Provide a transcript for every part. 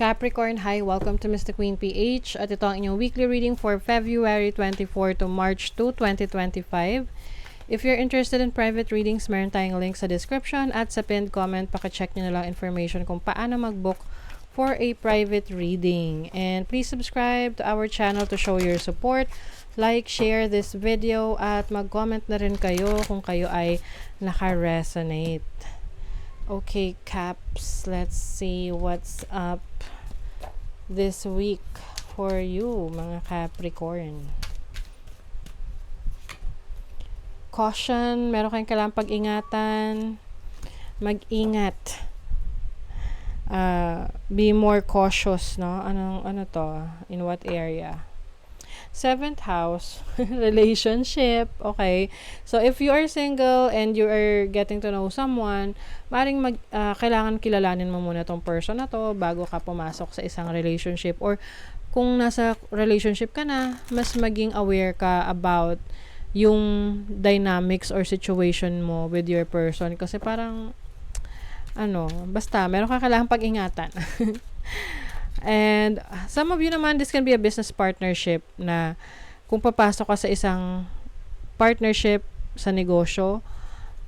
Capricorn, hi! Welcome to Mr. Queen PH at ito ang inyong weekly reading for February 24 to March 2, 2025. If you're interested in private readings, meron tayong link sa description at sa pinned comment. Paka-check nyo na lang information kung paano mag-book for a private reading. And please subscribe to our channel to show your support. Like, share this video at mag-comment na rin kayo kung kayo ay naka-resonate. Okay, Caps, let's see what's up this week for you, mga Capricorn. Caution, meron kayong kailangang pag-ingatan. Mag-ingat. Be more cautious, no? Ano to? In what area? 7th house, relationship, okay. So, if you are single and you are getting to know someone, maaaring kailangan kilalanin mo muna tong person na to bago ka pumasok sa isang relationship. Or, kung nasa relationship ka na, mas maging aware ka about yung dynamics or situation mo with your person. Kasi parang, basta, meron ka kailangan pag-ingatan. And some of you naman, this can be a business partnership na kung papasok ka sa isang partnership sa negosyo,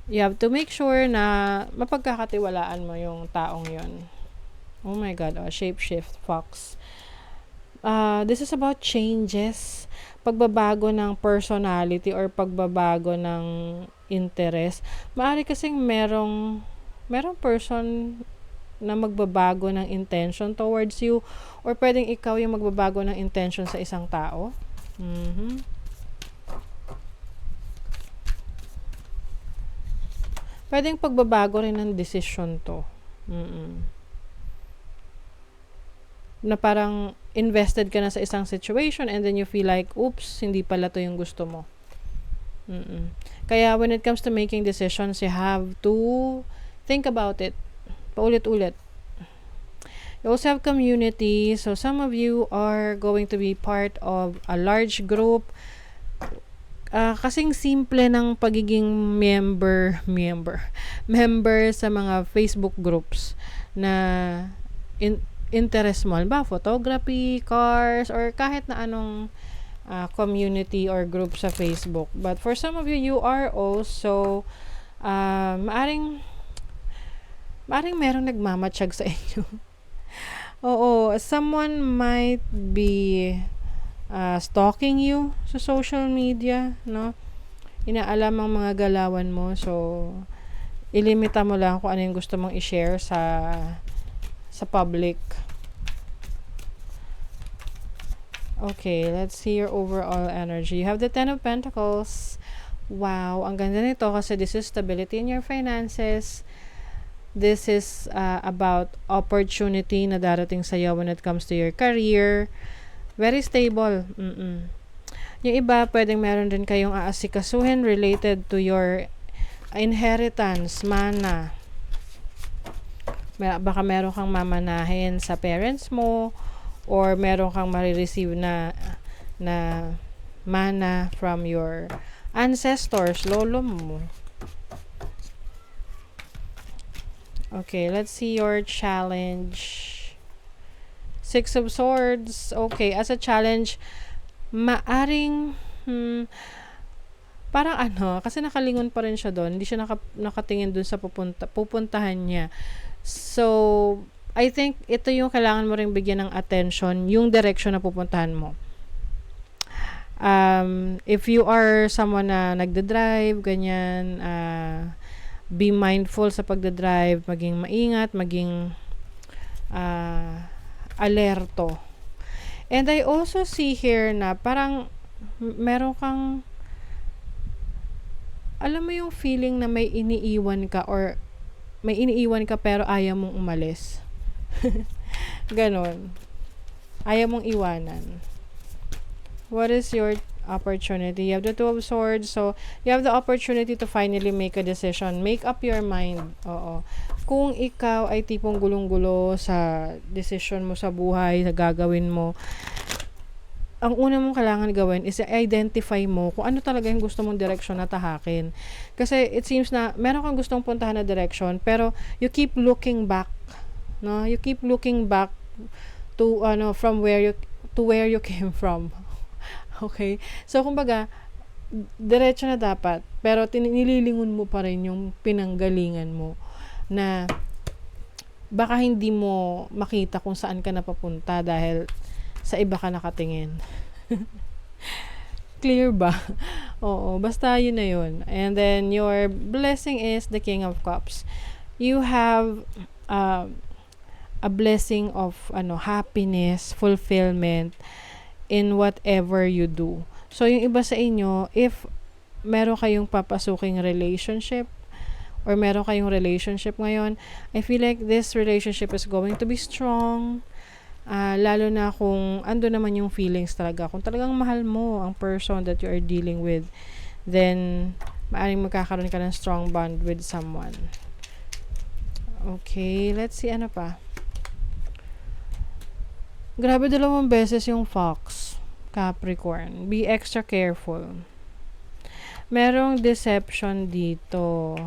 you have to make sure na mapagkakatiwalaan mo yung taong yon. Oh my God, shapeshift fox. This is about changes, pagbabago ng personality or pagbabago ng interest. Maaari kasing merong person na magbabago ng intention towards you, or pwedeng ikaw yung magbabago ng intention sa isang tao. Pwedeng pagbabago rin ng decision to. Na parang invested ka na sa isang situation and then you feel like, oops, hindi pala to yung gusto mo. Kaya when it comes to making decisions, you have to think about it paulit-ulit. You also have community. So, some of you are going to be part of a large group. Kasing simple ng pagiging member sa mga Facebook groups na interest mo. Ba, photography, cars, or kahit na anong community or group sa Facebook. But for some of you, you are also maaring merong nagmamatsyag sa inyo. Oo, someone might be stalking you sa social media, no? Inaalam ang mga galawan mo, so ilimita mo lang kung ano yung gusto mong i-share sa public. Okay, let's see your overall energy. You have the 10 of Pentacles. Wow, ang ganda nito kasi this is stability in your finances. This is about opportunity na darating sa'yo when it comes to your career. Very stable. Yung iba, pwedeng meron din kayong aasikasuhin related to your inheritance, mana. Baka meron kang mamanahin sa parents mo, or meron kang marireceive na mana from your ancestors, lolo mo. Okay, let's see your challenge. 6 of Swords. Okay, as a challenge, maaring parang kasi nakalingon pa rin siya doon. Hindi siya nakatingin doon sa pupuntahan niya. So, I think ito yung kailangan mo ring bigyan ng attention, yung direction na pupuntahan mo. If you are someone na nagde-drive, ganyan, be mindful sa pagdadrive, maging maingat, maging alerto. And I also see here na parang meron kang, alam mo yung feeling na may iniiwan ka or may iniiwan ka pero ayaw mong umalis. Ganon. Ayaw mong iwanan. What is your opportunity? You have the 2 of Swords. So, you have the opportunity to finally make a decision. Make up your mind. Oo. Kung ikaw ay tipong gulong-gulo sa decision mo sa buhay, sa gagawin mo, ang una mong kailangan gawin is identify mo kung ano talaga yung gusto mong direction na tahakin. Kasi it seems na meron kang gustong puntahan na direction, pero you keep looking back. No? You keep looking back from where you came from. Okay? So, kumbaga, diretso na dapat, pero nililingon mo pa rin yung pinanggalingan mo na baka hindi mo makita kung saan ka napapunta dahil sa iba ka nakatingin. Clear ba? Oo, basta yun na yun. And then, your blessing is the King of Cups. You have a blessing of happiness, fulfillment in whatever you do. So, yung iba sa inyo, if meron kayong papasuking relationship or meron kayong relationship ngayon, I feel like this relationship is going to be strong. Lalo na kung ando naman yung feelings talaga. Kung talagang mahal mo ang person that you are dealing with, then maaaring magkakaroon ka ng strong bond with someone. Okay, let's see ano pa. Grabe, 2 beses yung Fox. Capricorn. Be extra careful. Merong deception dito.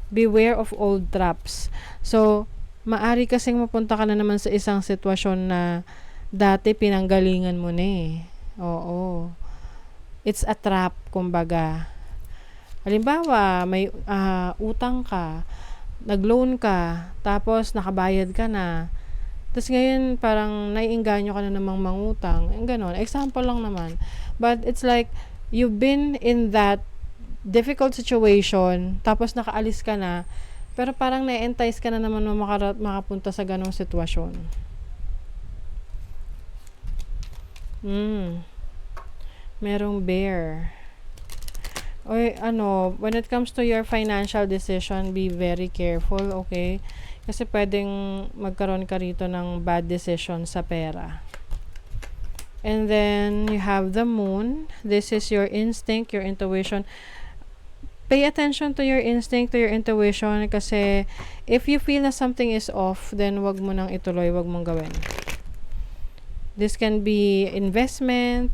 Beware of old traps. So, maari kasing mapunta ka na naman sa isang sitwasyon na dati pinanggalingan mo na eh. Oo. It's a trap, kumbaga. Halimbawa, may utang ka, nag-loan ka, tapos nakabayad ka na. Tapos ngayon, parang naiinganyo ka na namang mangutang. Ganon. Example lang naman. But it's like, you've been in that difficult situation, tapos nakaalis ka na, pero parang na-entice ka na naman makapunta sa ganong sitwasyon. Merong bear. Oy, when it comes to your financial decision, be very careful, okay? Kasi pwedeng magkaroon ka rito ng bad decision sa pera. And then, you have the moon. This is your instinct, your intuition. Pay attention to your instinct, to your intuition, kasi if you feel na something is off, then wag mo nang ituloy, wag mong gawin. This can be investment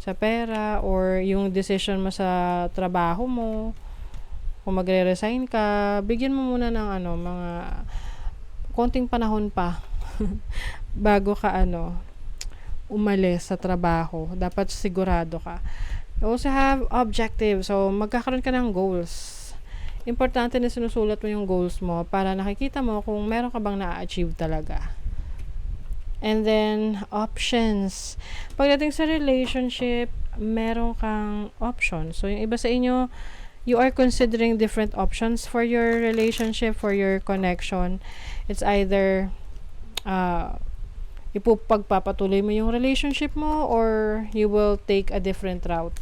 sa pera, or yung decision mo sa trabaho mo. Kung magre-resign ka, bigyan mo muna ng mga konting panahon pa bago ka umalis sa trabaho. Dapat sigurado ka. You also have objectives. So, magkakaroon ka ng goals. Importante na sinusulat mo yung goals mo para nakikita mo kung meron ka bang na-achieve talaga. And then, options. Pagdating sa relationship, meron kang option. So, yung iba sa inyo, you are considering different options for your relationship, for your connection. It's either ipagpapatuloy mo yung relationship mo, or you will take a different route.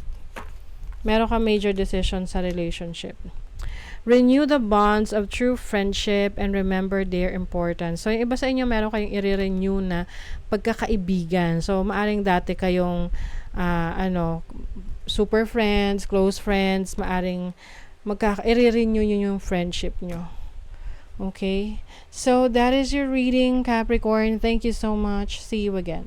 Meron ka major decision sa relationship. Renew the bonds of true friendship and remember their importance. So, yung iba sa inyo, meron kayong i-renew na pagkakaibigan. So, maaring dati kayong super friends, close friends, maaring i-renew nyo yung friendship nyo. Okay? So, that is your reading, Capricorn. Thank you so much. See you again.